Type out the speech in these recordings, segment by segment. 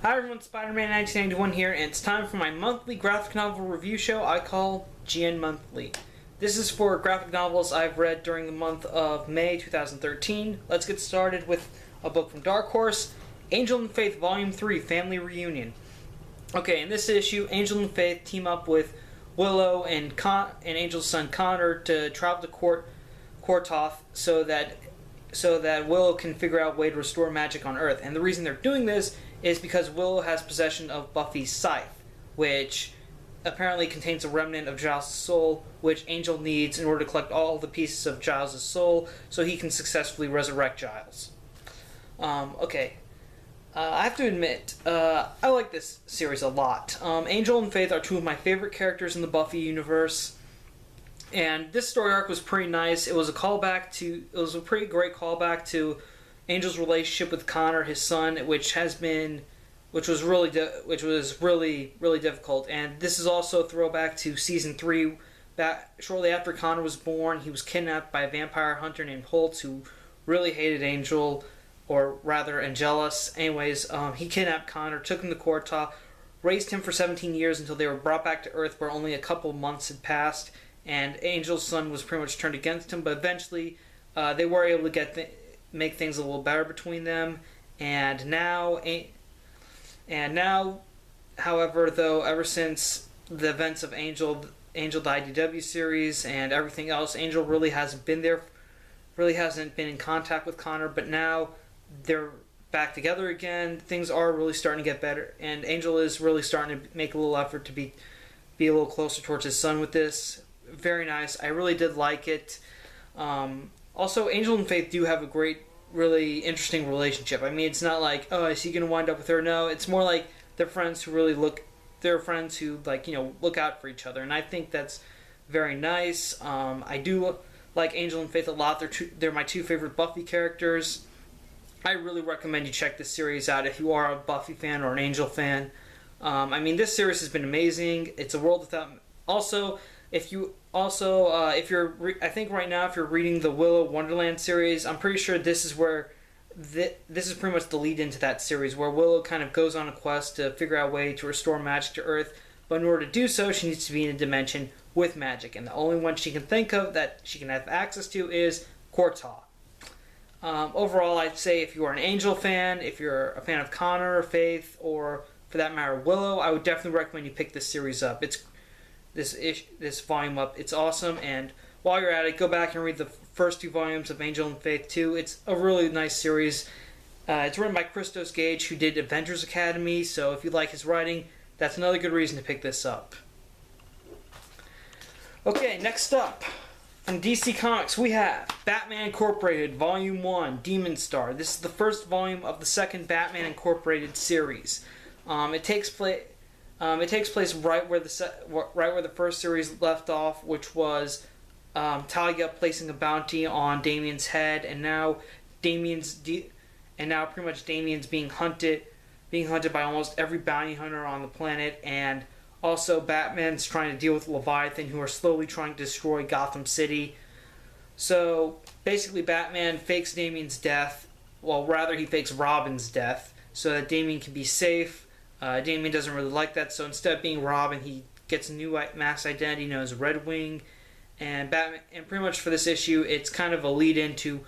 Hi everyone, Spider-Man 1991 here, and it's time for my monthly graphic novel review show I call GN Monthly. This is for graphic novels I've read during the month of May 2013. Let's get started with a book from Dark Horse, Angel and Faith Volume 3, Family Reunion. Okay, in this issue, Angel and Faith team up with Willow and Angel's son Connor to travel to Kortoth so that Willow can figure out a way to restore magic on Earth. And the reason they're doing this is because Willow has possession of Buffy's scythe, which apparently contains a remnant of Giles' soul, which Angel needs in order to collect all the pieces of Giles' soul so he can successfully resurrect Giles. I have to admit, I like this series a lot. Angel and Faith are two of my favorite characters in the Buffy universe, and this story arc was pretty nice. It was a pretty great callback to Angel's relationship with Connor, his son, which was really difficult. And this is also a throwback to season 3. Back shortly after Connor was born, he was kidnapped by a vampire hunter named Holtz, who really hated Angel, or rather Angelus. Anyways, he kidnapped Connor, took him to Kortoth, raised him for 17 years until they were brought back to Earth, where only a couple months had passed, and Angel's son was pretty much turned against him. But eventually, they were able to make things a little better between them. And now, however, though, ever since the events of Angel the IDW series and everything else, Angel really hasn't been in contact with Connor. But now they're back together again. Things are really starting to get better, and Angel is really starting to make a little effort to be a little closer towards his son with this. Very nice. I really did like it. Also, Angel and Faith do have a great, really interesting relationship. I mean, it's not like, oh, is he going to wind up with her? No, it's more like they're friends who look out for each other, and I think that's very nice. I do like Angel and Faith a lot. They're my two favorite Buffy characters. I really recommend you check this series out if you are a Buffy fan or an Angel fan. I mean, this series has been amazing. It's a world without... Also, I think right now, if you're reading the Willow Wonderland series, I'm pretty sure this is pretty much the lead into that series, where Willow kind of goes on a quest to figure out a way to restore magic to Earth. But in order to do so, she needs to be in a dimension with magic, and the only one she can think of that she can have access to is Kortoth. Overall, I'd say if you are an Angel fan, if you're a fan of Connor, Faith, or for that matter Willow, I would definitely recommend you pick this series up. This volume up. It's awesome, and while you're at it, go back and read the first 2 volumes of Angel and Faith too. It's a really nice series. It's written by Christos Gage, who did Avengers Academy, so if you like his writing, that's another good reason to pick this up. Okay, next up, from DC Comics, we have Batman Incorporated, Volume 1, Demon Star. This is the first volume of the second Batman Incorporated series. It takes place right where the first series left off, which was Talia placing a bounty on Damian's head, and now Damian's pretty much Damian's being hunted by almost every bounty hunter on the planet, and also Batman's trying to deal with Leviathan, who are slowly trying to destroy Gotham City. So basically, Batman fakes Damian's death. Well, rather, he fakes Robin's death so that Damian can be safe. Damian doesn't really like that, so instead of being Robin, he gets a new mask identity known as Red Wing. And pretty much for this issue, it's kind of a lead into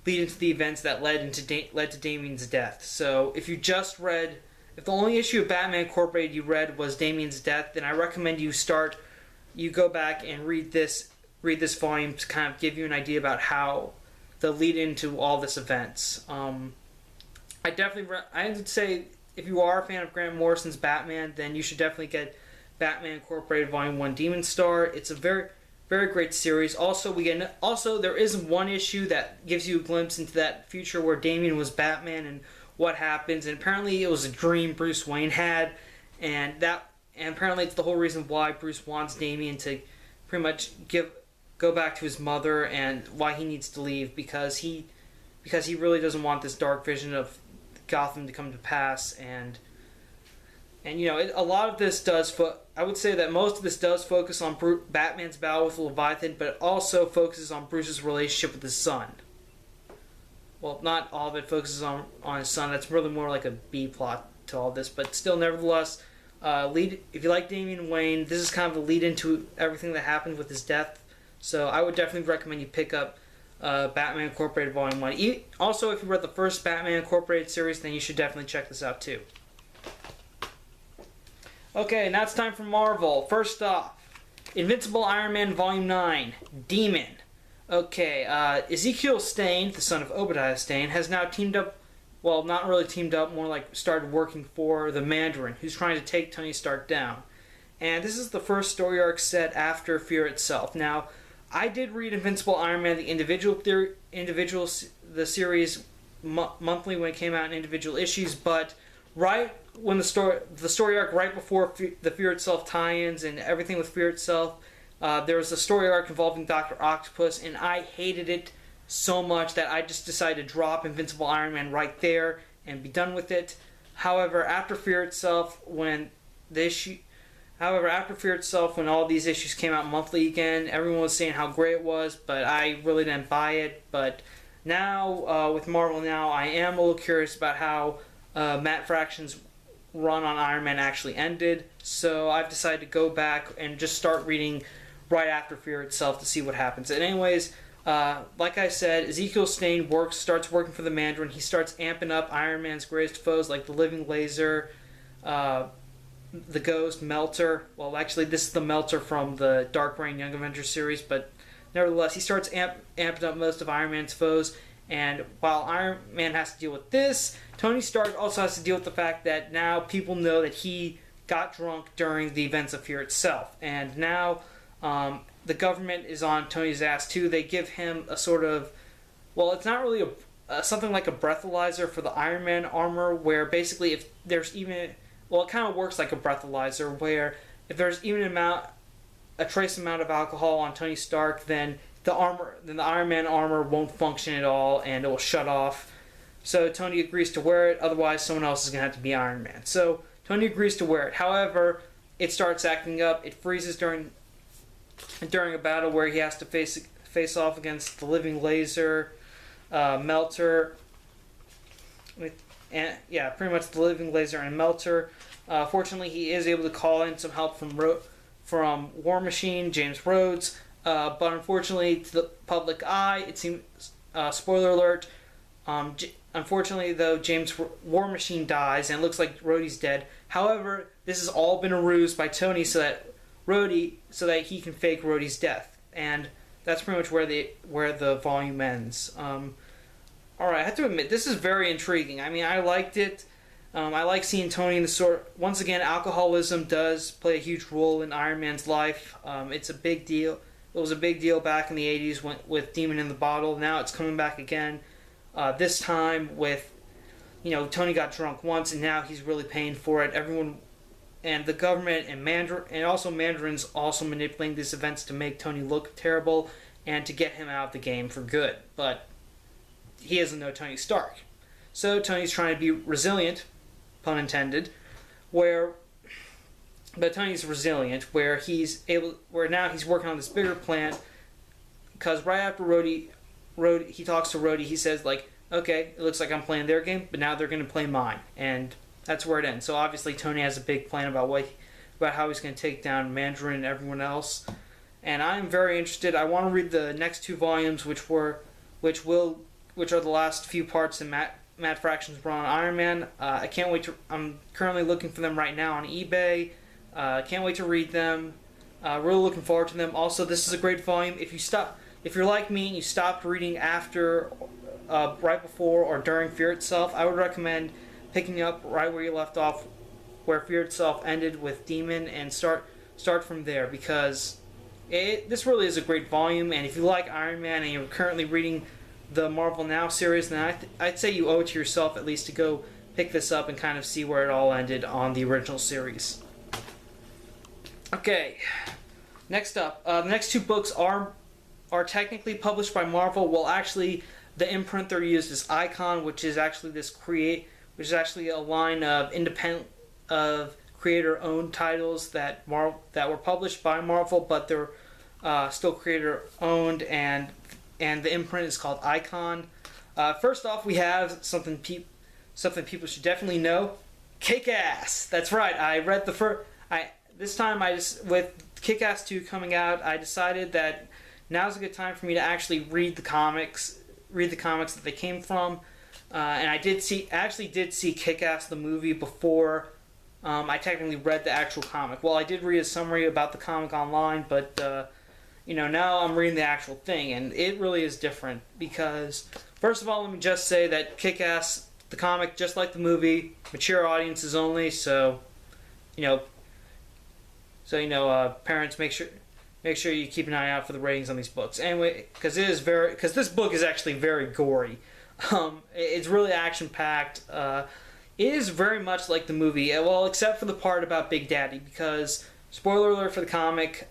the events that led to Damian's death. So if the only issue of Batman Incorporated you read was Damian's death, then I recommend you go back and read this volume to kind of give you an idea about how the lead into all this events. I would say, if you are a fan of Grant Morrison's Batman, then you should definitely get Batman Incorporated Volume 1 Demon Star. It's a very, very great series. Also, there is one issue that gives you a glimpse into that future where Damian was Batman and what happens. And apparently it was a dream Bruce Wayne had, and apparently it's the whole reason why Bruce wants Damian to pretty much go back to his mother, and why he needs to leave, because he really doesn't want this dark vision of Gotham to come to pass. And a lot of this I would say that most of this does focus on Batman's battle with Leviathan, but it also focuses on Bruce's relationship with his son. Well, not all of it focuses on his son. That's really more like a B plot to all this, but still, nevertheless, if you like Damian Wayne, this is kind of a lead into everything that happened with his death. So I would definitely recommend you pick up Batman Incorporated Volume 1. Also, if you read the first Batman Incorporated series, then you should definitely check this out too. Okay, now it's time for Marvel. First off, Invincible Iron Man Volume 9, Demon. Okay, Ezekiel Stane, the son of Obadiah Stane, has now teamed up, well, not really teamed up, more like started working for the Mandarin, who's trying to take Tony Stark down. And this is the first story arc set after Fear itself. Now, I did read Invincible Iron Man, the series monthly when it came out in individual issues, but right when the story arc right before the Fear itself tie-ins and everything with Fear itself, there was a story arc involving Dr. Octopus, and I hated it so much that I just decided to drop Invincible Iron Man right there and be done with it. However, after Fear itself, when all these issues came out monthly again, everyone was saying how great it was, but I really didn't buy it. But now, with Marvel Now, I am a little curious about how Matt Fraction's run on Iron Man actually ended, so I've decided to go back and just start reading right after Fear itself to see what happens. And anyways, like I said, Ezekiel Stane starts working for the Mandarin. He starts amping up Iron Man's greatest foes like the Living Laser, the Ghost, Melter. Well, actually, this is the Melter from the Dark Reign Young Avengers series, but nevertheless, he starts amping up most of Iron Man's foes. And while Iron Man has to deal with this, Tony Stark also has to deal with the fact that now people know that he got drunk during the events of Fear itself. And now the government is on Tony's ass too. They give him a sort of, well, it's not really something like a breathalyzer for the Iron Man armor, where basically if there's even, well, it kind of works like a breathalyzer, where if there's even a trace amount of alcohol on Tony Stark, then the Iron Man armor won't function at all, and it will shut off. So Tony agrees to wear it, otherwise someone else is going to have to be Iron Man. So Tony agrees to wear it. However, it starts acting up. It freezes during a battle where he has to face off against the Living Laser, Melter, and yeah, pretty much the Living Laser and Melter. Fortunately, he is able to call in some help from War Machine, James Rhodes. But unfortunately, to the public eye, it seems, spoiler alert, unfortunately though, War Machine dies and it looks like Rhodey's dead. However, this has all been a ruse by Tony so that he can fake Rhodey's death. And that's pretty much where the volume ends. Alright, I have to admit, this is very intriguing. I mean, I liked it. I like seeing Tony in the sword. Once again, alcoholism does play a huge role in Iron Man's life. It's a big deal. It was a big deal back in the 80s with Demon in the Bottle. Now it's coming back again. This time with, Tony got drunk once and now he's really paying for it. Everyone and the government and also Mandarins also manipulating these events to make Tony look terrible and to get him out of the game for good. But he doesn't know Tony Stark. So Tony's trying to be resilient, pun intended, but Tony's resilient, where now he's working on this bigger plan, because right after he talks to Rhodey, he says, like, okay, it looks like I'm playing their game, but now they're going to play mine, and that's where it ends. So obviously Tony has a big plan about how he's going to take down Mandarin and everyone else, and I'm very interested. I want to read the next two volumes, which are the last few parts in Matt Fraction's run on Iron Man. I can't wait I'm currently looking for them right now on eBay. Can't wait to read them. Really looking forward to them. Also, this is a great volume. If you're like me and you stopped reading after, right before or during Fear itself, I would recommend picking up right where you left off, where Fear itself ended with Demon, and start from there, because this really is a great volume. And if you like Iron Man and you're currently reading the Marvel Now series, then I'd say you owe it to yourself at least to go pick this up and kind of see where it all ended on the original series. Okay, next up, the next two books are technically published by Marvel. Well, actually, the imprint they're used is Icon, which is actually a line of creator-owned titles that were published by Marvel, but they're still creator-owned, and the imprint is called Icon. First off, we have something people should definitely know. Kick-Ass. That's right. I read the first. This time I just with Kick-Ass 2 coming out, I decided that now's a good time for me to actually read the comics that they came from. And I actually did see Kick-Ass the movie before I technically read the actual comic. Well, I did read a summary about the comic online, but now I'm reading the actual thing, and it really is different because, first of all, let me just say that Kick-Ass, the comic, just like the movie, mature audiences only. So, parents, make sure you keep an eye out for the ratings on these books. Anyway, because this book is actually very gory. It's really action packed. It is very much like the movie, well, except for the part about Big Daddy, because, spoiler alert for the comic,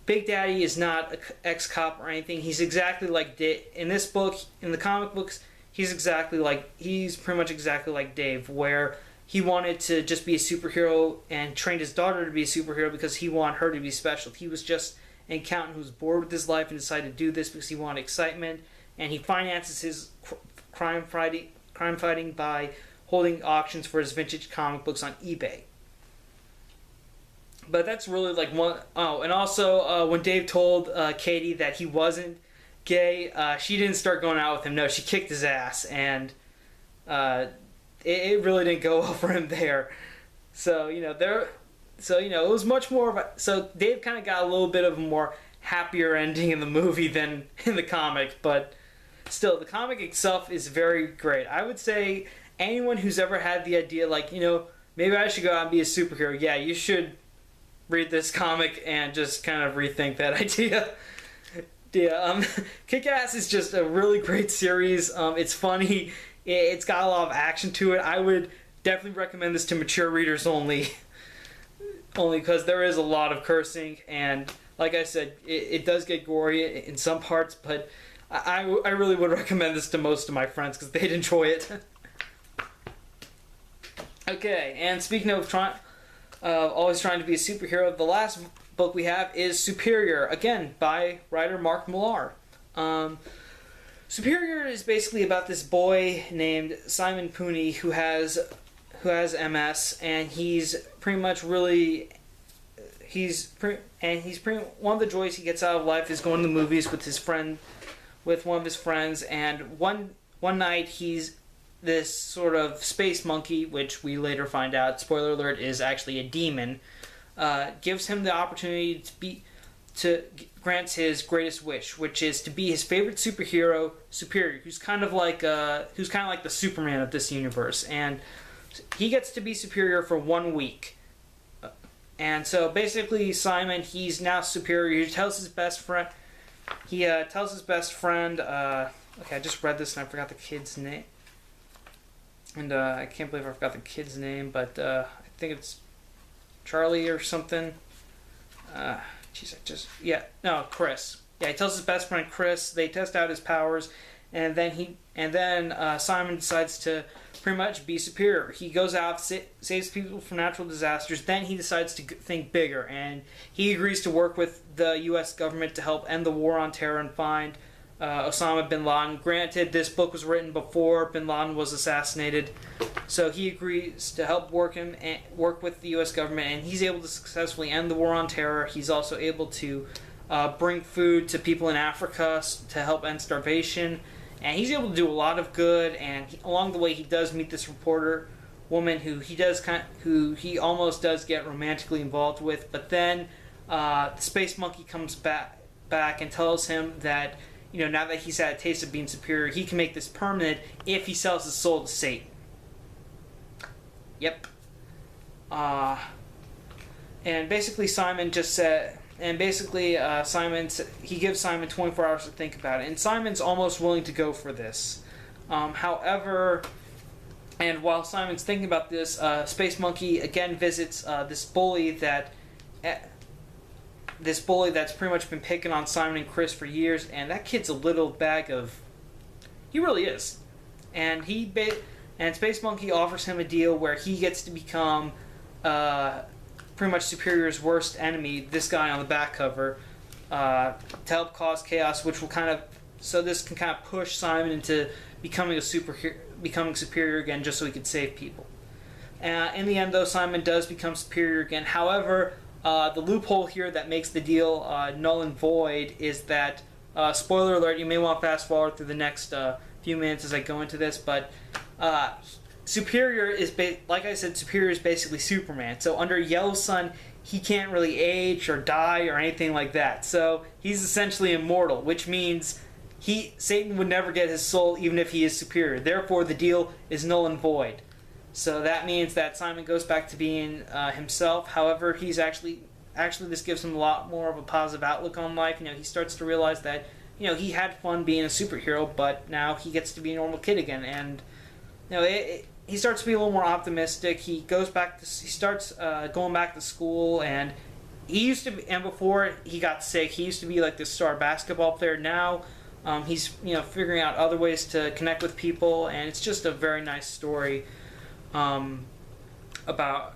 Big Daddy is not an ex-cop or anything. He's exactly like in this book, in the comic books, he's pretty much exactly like Dave, where he wanted to just be a superhero and trained his daughter to be a superhero because he wanted her to be special. He was just an accountant who was bored with his life and decided to do this because he wanted excitement, and he finances his crime fighting by holding auctions for his vintage comic books on eBay. But that's really like one. Oh, and also when Dave told Katie that he wasn't gay, she didn't start going out with him. No, she kicked his ass, and it really didn't go well for him there. So it was much more of a. So Dave kind of got a little bit of a more happier ending in the movie than in the comic, but still, the comic itself is very great. I would say anyone who's ever had the idea, like, maybe I should go out and be a superhero, yeah, you should read this comic and just kind of rethink that idea. Kick-Ass is just a really great series. It's funny. It's got a lot of action to it. I would definitely recommend this to mature readers only. Only because there is a lot of cursing, and like I said, it does get gory in some parts, but I really would recommend this to most of my friends because they'd enjoy it. Okay, and speaking of always trying to be a superhero, the last book we have is Superior, again by writer Mark Millar. Superior is basically about this boy named Simon Pooney who has MS, and he's pretty much really one of the joys he gets out of life is going to the movies with one of his friends, and one night he's this sort of space monkey, which we later find out, spoiler alert, is actually a demon, gives him the opportunity grants his greatest wish, which is to be his favorite superhero, Superior, who's kind of like the Superman of this universe, and he gets to be Superior for 1 week. And so basically, Simon, he's now Superior. He tells his best friend. Okay, I just read this and I forgot the kid's name. And I can't believe I forgot the kid's name, but I think it's Charlie or something. Chris. Yeah, he tells his best friend Chris. They test out his powers, and then Simon decides to pretty much be Superior. He goes out, saves people from natural disasters. Then he decides to think bigger, and he agrees to work with the U.S. government to help end the war on terror and find Osama bin Laden. Granted, this book was written before bin Laden was assassinated, so he agrees to help work with the U.S. government, and he's able to successfully end the war on terror. He's also able to bring food to people in Africa to help end starvation, and he's able to do a lot of good. And along the way, he does meet this reporter woman who he almost does get romantically involved with. But then the space monkey comes back and tells him that, now that he's had a taste of being Superior, he can make this permanent if he sells his soul to Satan. Yep. And basically Simon just said, he gives Simon 24 hours to think about it, and Simon's almost willing to go for this. However, and while Simon's thinking about this, Space Monkey again visits this bully that's pretty much been picking on Simon and Chris for years, and that kid's a little bag of... He really is. And Space Monkey offers him a deal where he gets to become pretty much Superior's worst enemy, this guy on the back cover, to help cause chaos, which will this can kind of push Simon into becoming Superior again, just so he could save people. In the end, though, Simon does become superior again. However, the loophole here that makes the deal null and void is that, spoiler alert, you may want to fast forward through the next few minutes as I go into this, but Superior is, like I said, Superior is basically Superman. So under Yellow Sun, he can't really age or die or anything like that. So he's essentially immortal, which means Satan would never get his soul even if he is superior. Therefore, the deal is null and void. So that means that Simon goes back to being himself. However, he's actually this gives him a lot more of a positive outlook on life. He starts to realize that he had fun being a superhero, but now he gets to be a normal kid again, and he starts to be a little more optimistic. He starts going back to school, and before he got sick, he used to be like this star basketball player. Now he's figuring out other ways to connect with people, and it's just a very nice story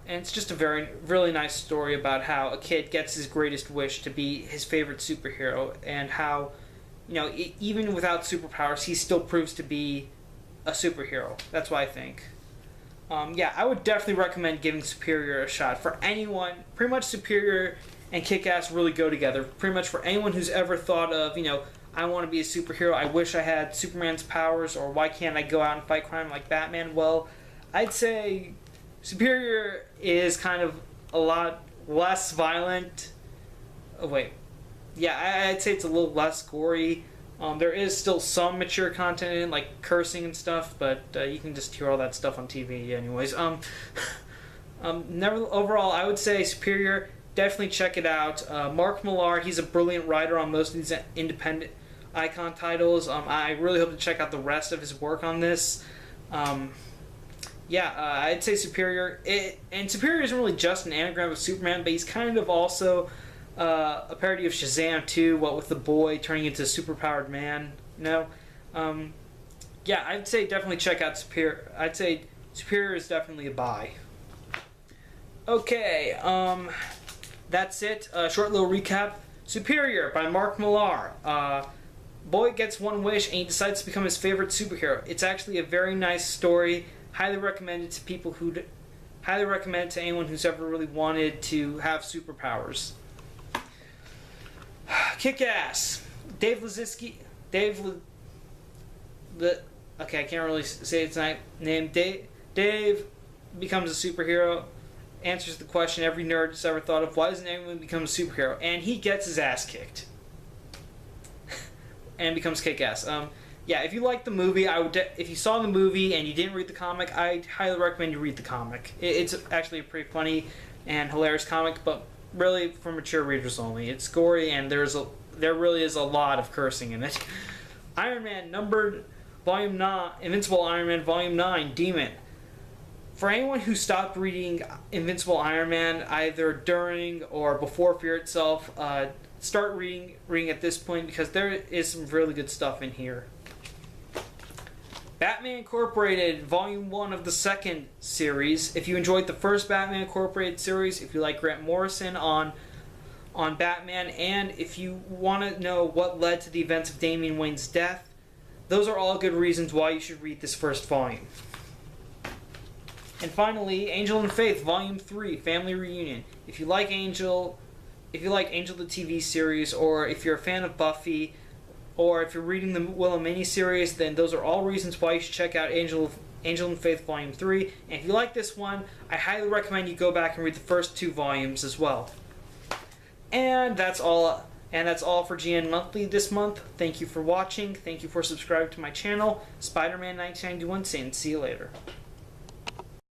it's just a really nice story about how a kid gets his greatest wish to be his favorite superhero, and how even without superpowers he still proves to be a superhero. That's what I think. I would definitely recommend giving Superior a shot. For anyone, pretty much Superior and Kick-Ass really go together. Pretty much for anyone who's ever thought of, I want to be a superhero, I wish I had Superman's powers, or why can't I go out and fight crime like Batman? Well, I'd say Superior is kind of a lot less violent. I'd say it's a little less gory. There is still some mature content in it, like cursing and stuff, but you can just hear all that stuff on TV anyways. Overall, I would say Superior, definitely check it out. Mark Millar, he's a brilliant writer on most of these independent Icon titles. I really hope to check out the rest of his work on this. I'd say Superior. And Superior isn't really just an anagram of Superman, but he's kind of also a parody of Shazam too, what with the boy turning into a superpowered man. I'd say definitely check out Superior. I'd say Superior is definitely a buy. Okay, that's it. Short little recap. Superior by Mark Millar. Boy gets one wish and he decides to become his favorite superhero. It's actually a very nice story. Highly recommend it to highly recommend it to anyone who's ever really wanted to have superpowers. Kick-Ass. I can't really say its name. Dave becomes a superhero, answers the question every nerd has ever thought of: why doesn't anyone become a superhero? And he gets his ass kicked. And becomes Kick-Ass. If you like the movie, if you saw the movie and you didn't read the comic, I highly recommend you read the comic. It's actually a pretty funny and hilarious comic, but really for mature readers only. It's gory, and there really is a lot of cursing in it. Iron Man Volume 9, Invincible Iron Man Volume 9, Demon. For anyone who stopped reading Invincible Iron Man either during or before Fear itself, start reading at this point, because there is some really good stuff in here. Batman Incorporated, Volume 1 of the second series. If you enjoyed the first Batman Incorporated series, if you like Grant Morrison on Batman, and if you want to know what led to the events of Damian Wayne's death, those are all good reasons why you should read this first volume. And finally, Angel and Faith, Volume 3, Family Reunion. If you like Angel the TV series, or if you're a fan of Buffy, or if you're reading the Willow miniseries, then those are all reasons why you should check out Angel and Faith Volume 3. And if you like this one, I highly recommend you go back and read the first 2 volumes as well. And that's all for GN Monthly this month. Thank you for watching. Thank you for subscribing to my channel. Spider-Man 1991 saying see you later.